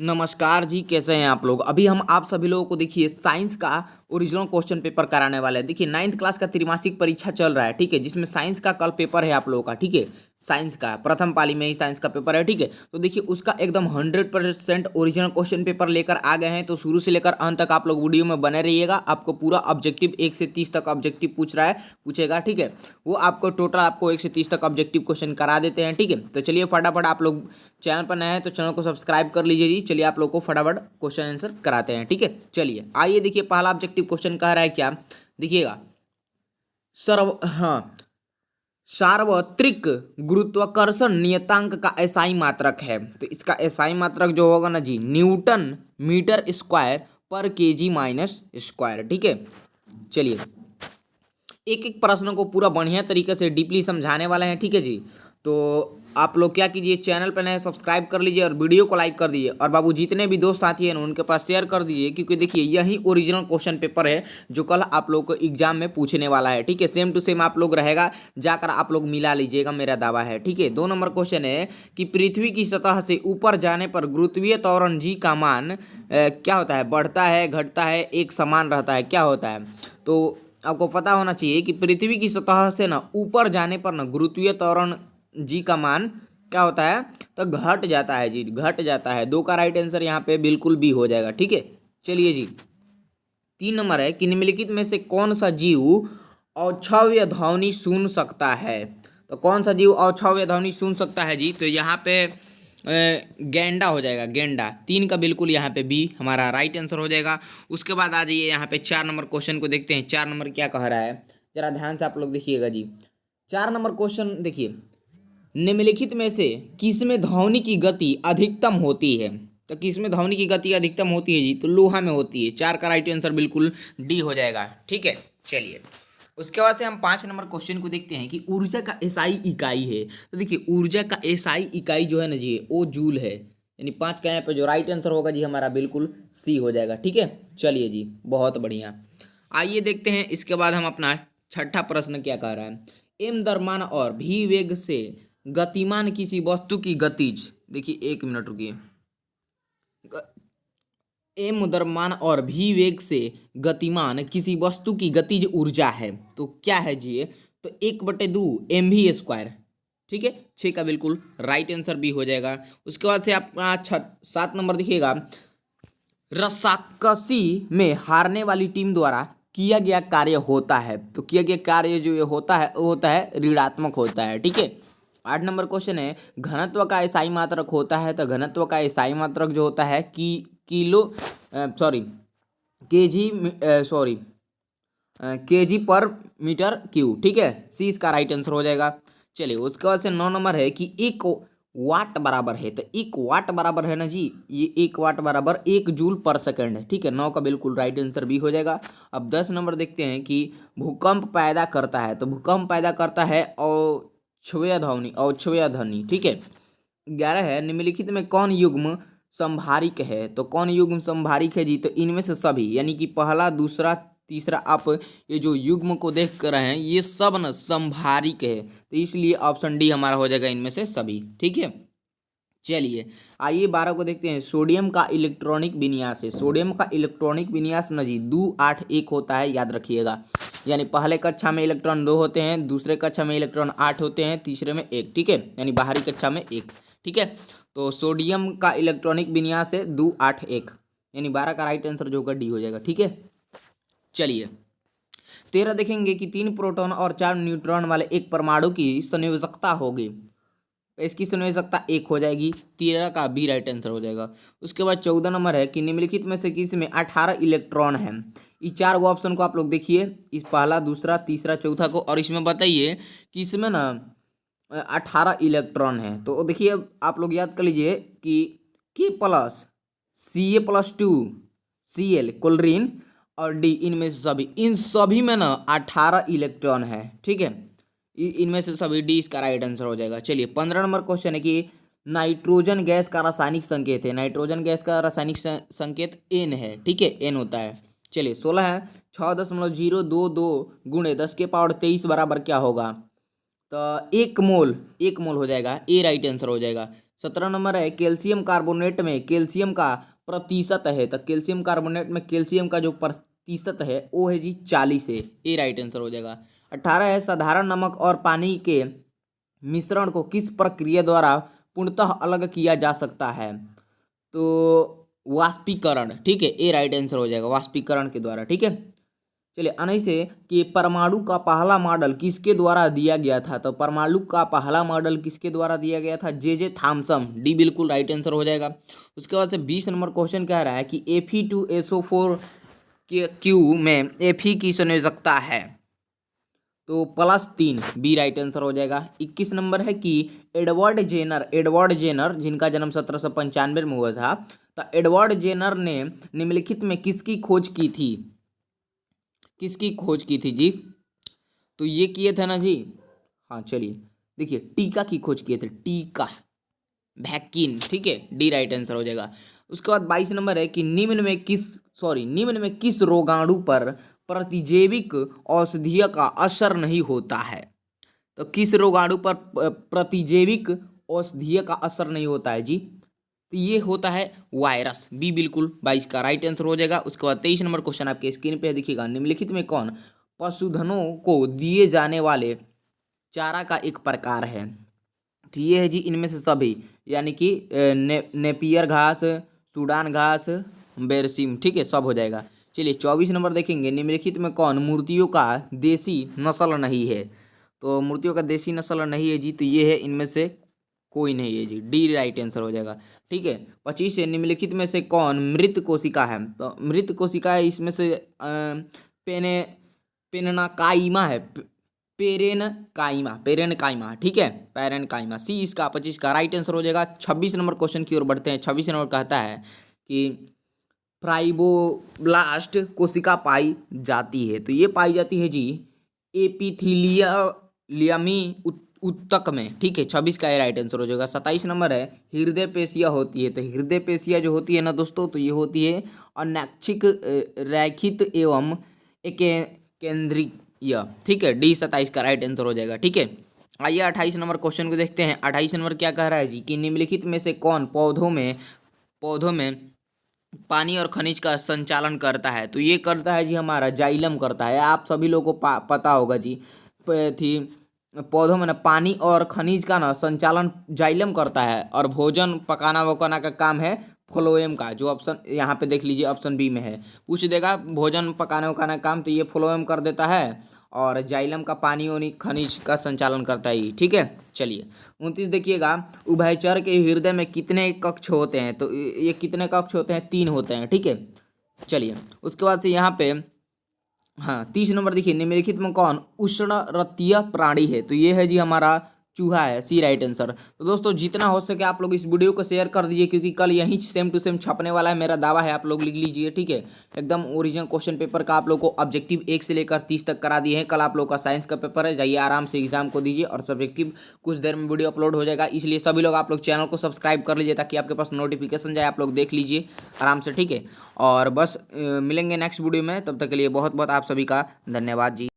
नमस्कार जी, कैसे हैं आप लोग। अभी हम आप सभी लोगों को देखिए साइंस का ओरिजिनल क्वेश्चन पेपर कराने वाले हैं। देखिए 9th क्लास का त्रिमासिक परीक्षा चल रहा है, ठीक है, जिसमें साइंस का कल पेपर है आप लोगों का, ठीक है। साइंस का प्रथम पाली में ही साइंस का पेपर है, ठीक है। तो देखिए उसका एकदम 100% ओरिजिनल क्वेश्चन पेपर लेकर आ गए हैं। तो शुरू से लेकर अंत तक आप लोग वीडियो में बने रहिएगा। आपको पूरा ऑब्जेक्टिव 1 से 30 तक ऑब्जेक्टिव पूछेगा, ठीक है। वो आपको टोटल आपको 1 से 30 तक ऑब्जेक्टिव क्वेश्चन करा देते हैं, ठीक है। तो चलिए फटाफट, आप लोग चैनल पर नए हैं तो चैनल को सब्सक्राइब कर लीजिए जी। चलिए आप लोग को फटाफट क्वेश्चन आंसर कराते हैं, ठीक है। चलिए आइए, देखिए पहला ऑब्जेक्टिव क्वेश्चन कह रहा है क्या, देखिएगा। सार्वत्रिक गुरुत्वाकर्षण नियतांक का एसआई मात्रक है। तो इसका एसआई मात्रक जो होगा ना जी, न्यूटन मीटर स्क्वायर पर केजी माइनस स्क्वायर, ठीक है। चलिए एक एक प्रश्न को पूरा बढ़िया तरीके से डीपली समझाने वाले हैं, ठीक है जी। तो आप लोग क्या कीजिए, चैनल पर नए सब्सक्राइब कर लीजिए और वीडियो को लाइक कर दीजिए। और बाबू जितने भी दोस्त साथी हैं उनके पास शेयर कर दीजिए, क्योंकि देखिए यही ओरिजिनल क्वेश्चन पेपर है जो कल आप लोग को एग्जाम में पूछने वाला है, ठीक है। सेम टू सेम आप लोग रहेगा, जाकर आप लोग मिला लीजिएगा, मेरा दावा है, ठीक है। 2 नंबर क्वेश्चन है कि पृथ्वी की सतह से ऊपर जाने पर गुरुत्वीय त्वरण जी का मान क्या होता है, बढ़ता है, घटता है, एक समान रहता है, क्या होता है। तो आपको पता होना चाहिए कि पृथ्वी की सतह से ना ऊपर जाने पर ना गुरुत्वीय त्वरण जी का मान क्या होता है, तो घट जाता है जी, घट जाता है। 2 का राइट आंसर यहाँ पे बिल्कुल बी हो जाएगा, ठीक है। चलिए जी, 3 नंबर है कि निम्नलिखित में से कौन सा जीव अक्षव्य ध्वनि सुन सकता है। तो कौन सा जीव अक्षव्य ध्वनि सुन सकता है जी, तो यहाँ पे गेंडा हो जाएगा, गेंडा। 3 का बिल्कुल यहाँ पे बी हमारा राइट आंसर हो जाएगा। उसके बाद आ जाइए यहाँ पे 4 नंबर क्वेश्चन को देखते हैं। 4 नंबर क्या कह रहा है, जरा ध्यान से आप लोग देखिएगा जी। 4 नंबर क्वेश्चन देखिए, निम्नलिखित में से किसमें ध्वनि की गति अधिकतम होती है। तो किसमें ध्वनि की गति अधिकतम होती है जी, तो लोहा में होती है। 4 का राइट आंसर बिल्कुल डी हो जाएगा, ठीक है। चलिए उसके बाद से हम 5 नंबर क्वेश्चन को देखते हैं कि ऊर्जा का एसआई इकाई है। तो देखिए ऊर्जा का एसआई इकाई जो है ना जी, वो जूल है। यानी 5 का यहाँ पे जो राइट आंसर होगा जी हमारा बिल्कुल सी हो जाएगा, ठीक है। चलिए जी, बहुत बढ़िया। आइए देखते हैं इसके बाद हम अपना छठा प्रश्न क्या कह रहा है। एम द्रव्यमान और भी वेग से गतिमान किसी वस्तु की गतिज, देखिए 1 मिनट रुकिए। एम द्रव्यमान और भी वेग से गतिमान किसी वस्तु की गतिज ऊर्जा है, तो क्या है जी ये, तो 1/2 mv², ठीक है। 6 का बिल्कुल राइट आंसर भी हो जाएगा। उसके बाद से आपका 7 नंबर दिखिएगा, रस्साकसी में हारने वाली टीम द्वारा किया गया कार्य होता है। तो किया गया कार्य जो ये होता है वो होता है ऋणात्मक होता है, ठीक है। 8 नंबर क्वेश्चन है, घनत्व का एसआई मात्रक होता है। तो घनत्व का एसआई मात्रक जो होता है केजी पर मीटर क्यूब, ठीक है। सी इसका राइट आंसर हो जाएगा। चलिए उसके बाद से 9 नंबर है कि 1 वाट बराबर है। तो 1 वाट बराबर है ना जी, ये 1 वाट बराबर 1 जूल/सेकंड है, ठीक है। 9 का बिल्कुल राइट आंसर भी हो जाएगा। अब 10 नंबर देखते हैं कि भूकंप पैदा करता है। तो भूकंप पैदा करता है अक्षय ध्वनि, ठीक है। 11 है, निम्नलिखित में कौन युग्म संभारिक है। तो कौन युग्म संभारिक है जी, तो इनमें से सभी, यानी कि पहला, दूसरा, तीसरा, आप ये जो युग्म को देख कर रहे हैं ये सब न संभारिक है। तो इसलिए ऑप्शन डी हमारा हो जाएगा इनमें से सभी, ठीक है। चलिए आइए 12 को देखते हैं, सोडियम का इलेक्ट्रॉनिक विन्यास है। सोडियम का इलेक्ट्रॉनिक विन्यास न जी 2 8 1 होता है, याद रखिएगा। यानी पहले कक्षा में इलेक्ट्रॉन 2 होते हैं, दूसरे कक्षा में इलेक्ट्रॉन 8 होते हैं, तीसरे में 1, ठीक है। यानी बाहरी कक्षा में 1, ठीक है। तो सोडियम का इलेक्ट्रॉनिक विन्यास है 2 8 1, यानी 12 का राइट आंसर जो होगा डी हो जाएगा, ठीक है। चलिए 13 देखेंगे कि 3 प्रोटॉन और 4 न्यूट्रॉन वाले एक परमाणु की संयोजकता होगी। तो इसकी संयोजकता 1 हो जाएगी। 13 का बी राइट आंसर हो जाएगा। उसके बाद 14 नंबर है कि निम्नलिखित में से किस में 18 इलेक्ट्रॉन हैं। इस 4 गो ऑप्शन को आप लोग देखिए, इस पहला, दूसरा, तीसरा, चौथा को, और इसमें बताइए कि इसमें ना 18 इलेक्ट्रॉन है। तो देखिए आप लोग याद कर लीजिए कि K+Ca+2 Cl क्लोरीन और डी, इनमें से सभी, इन सभी में ना 18 इलेक्ट्रॉन है, ठीक है। इनमें से सभी डी इसका राइट आंसर हो जाएगा। चलिए 15 नंबर क्वेश्चन है कि नाइट्रोजन गैस का रासायनिक संकेत है। नाइट्रोजन गैस का रासायनिक संकेत एन है, ठीक है, एन होता है। चलिए 16 है, 6.022 गुणे 10⁻23 बराबर क्या होगा। तो 1 मोल हो जाएगा, ए राइट आंसर हो जाएगा। 17 नंबर है कैल्शियम कार्बोनेट में कैल्शियम का प्रतिशत है, तो कैल्शियम कार्बोनेट में कैल्शियम का जो प्रतिशत है वो है जी 40 है, ये राइट आंसर हो जाएगा। 18 है साधारण नमक और पानी के मिश्रण को किस प्रक्रिया द्वारा पूर्णतः अलग किया जा सकता है, तो वाष्पीकरण, ठीक है, ये राइट आंसर हो जाएगा, वाष्पीकरण के द्वारा, ठीक है। चलिए 19 है कि परमाणु का पहला मॉडल किसके द्वारा दिया गया था, तो परमाणु का पहला मॉडल किसके द्वारा दिया गया था, जे थॉमसन, डी बिल्कुल राइट आंसर हो जाएगा। उसके बाद से 20 नंबर क्वेश्चन कह रहा है कि Fe2SO4 के क्यू में Fe की संयोजकता है, तो +3, बी राइट आंसर हो जाएगा। 21 नंबर है कि एडवर्ड जेनर जिनका जन्म 1795 में हुआ था, तो एडवर्ड जेनर ने निम्नलिखित में किसकी खोज की थी, किसकी खोज की थी जी, तो ये किए थे ना जी, हाँ चलिए देखिए टीका की खोज किए थे, टीका वैक्सीन, ठीक है, डी राइट आंसर हो जाएगा। उसके बाद 22 नंबर है कि निम्न में किस रोगाणु पर प्रतिजैविक औषधीय का असर नहीं होता है, तो किस रोगाणु पर प्रतिजैविक औषधीय का असर नहीं होता है जी, तो ये होता है वायरस, बी बिल्कुल 22 का राइट आंसर हो जाएगा। उसके बाद 23 नंबर क्वेश्चन आपके स्क्रीन पे दिखेगा, निम्नलिखित में कौन पशुधनों को दिए जाने वाले चारा का एक प्रकार है, तो ये है जी इनमें से सभी, यानी कि नेपियर घास, सूडान घास, बेरसीम, ठीक है, सब हो जाएगा। चलिए 24 नंबर देखेंगे, निम्नलिखित में कौन मूर्तियों का देसी नस्ल नहीं है, तो मूर्तियों का देसी नस्ल नहीं है जी, तो ये है इनमें से कोई नहीं है जी, डी राइट आंसर हो जाएगा, ठीक है। 25 है निम्नलिखित में से कौन मृत कोशिका है, तो मृत कोशिका है इसमें से पेने पेननाकाइमा है, पेरेनकाइमा, ठीक है, पेरेनकाइमा, सी इसका 25 का राइट आंसर हो जाएगा। 26 नंबर क्वेश्चन की ओर बढ़ते हैं। 26 नंबर कहता है कि फाइब्रोब्लास्ट कोशिका पाई जाती है, तो ये पाई जाती है जी एपिथीलियमी उत्तक में, ठीक है, 26 का ये राइट आंसर हो जाएगा। 27 नंबर है हृदय पेशियाँ होती है, तो हृदय पेशियाँ जो होती है ना दोस्तों, तो ये होती है अनैच्छिक रैखित एवं केंद्रिक, ठीक है, डी 27 का राइट आंसर हो जाएगा, ठीक है। आइए 28 नंबर क्वेश्चन को देखते हैं। 28 नंबर क्या कह रहा है जी कि निम्नलिखित में से कौन पौधों में पानी और खनिज का संचालन करता है, तो ये करता है जी हमारा जाइलम करता है, आप सभी लोगों को पता होगा जी, थी पौधों में ना पानी और खनिज का ना संचालन जाइलम करता है, और भोजन पकाना वकाना का काम है फ्लोएम का, जो ऑप्शन यहाँ पे देख लीजिए ऑप्शन बी में है, पूछ देगा भोजन पकाने वकाना का काम, तो ये फ्लोएम कर देता है, और जाइलम का पानी और खनिज का संचालन करता है, ठीक है। चलिए 29 देखिएगा, उभयचर के हृदय में कितने कक्ष होते हैं, तो ये कितने कक्ष होते हैं, 3 होते हैं, ठीक है। चलिए उसके बाद से यहाँ पे हाँ 30 नंबर देखिए, निम्नलिखित में कौन उष्णरतीय प्राणी है, तो ये है जी हमारा चूहा है, सी राइट आंसर। तो दोस्तों जितना हो सके आप लोग इस वीडियो को शेयर कर दीजिए, क्योंकि कल यहीं सेम टू सेम छपने वाला है, मेरा दावा है, आप लोग लिख लीजिए, ठीक है। एकदम ओरिजिनल क्वेश्चन पेपर का आप लोग को ऑब्जेक्टिव 1 से लेकर 30 तक करा दिए हैं। कल आप लोग का साइंस का पेपर है, जाइए आराम से एग्जाम को दीजिए, और सब्जेक्टिव कुछ देर में वीडियो अपलोड हो जाएगा, इसलिए सभी लोग आप लोग चैनल को सब्सक्राइब कर लीजिए, ताकि आपके पास नोटिफिकेशन जाए, आप लोग देख लीजिए आराम से, ठीक है। और बस मिलेंगे नेक्स्ट वीडियो में, तब तक के लिए बहुत बहुत आप सभी का धन्यवाद जी।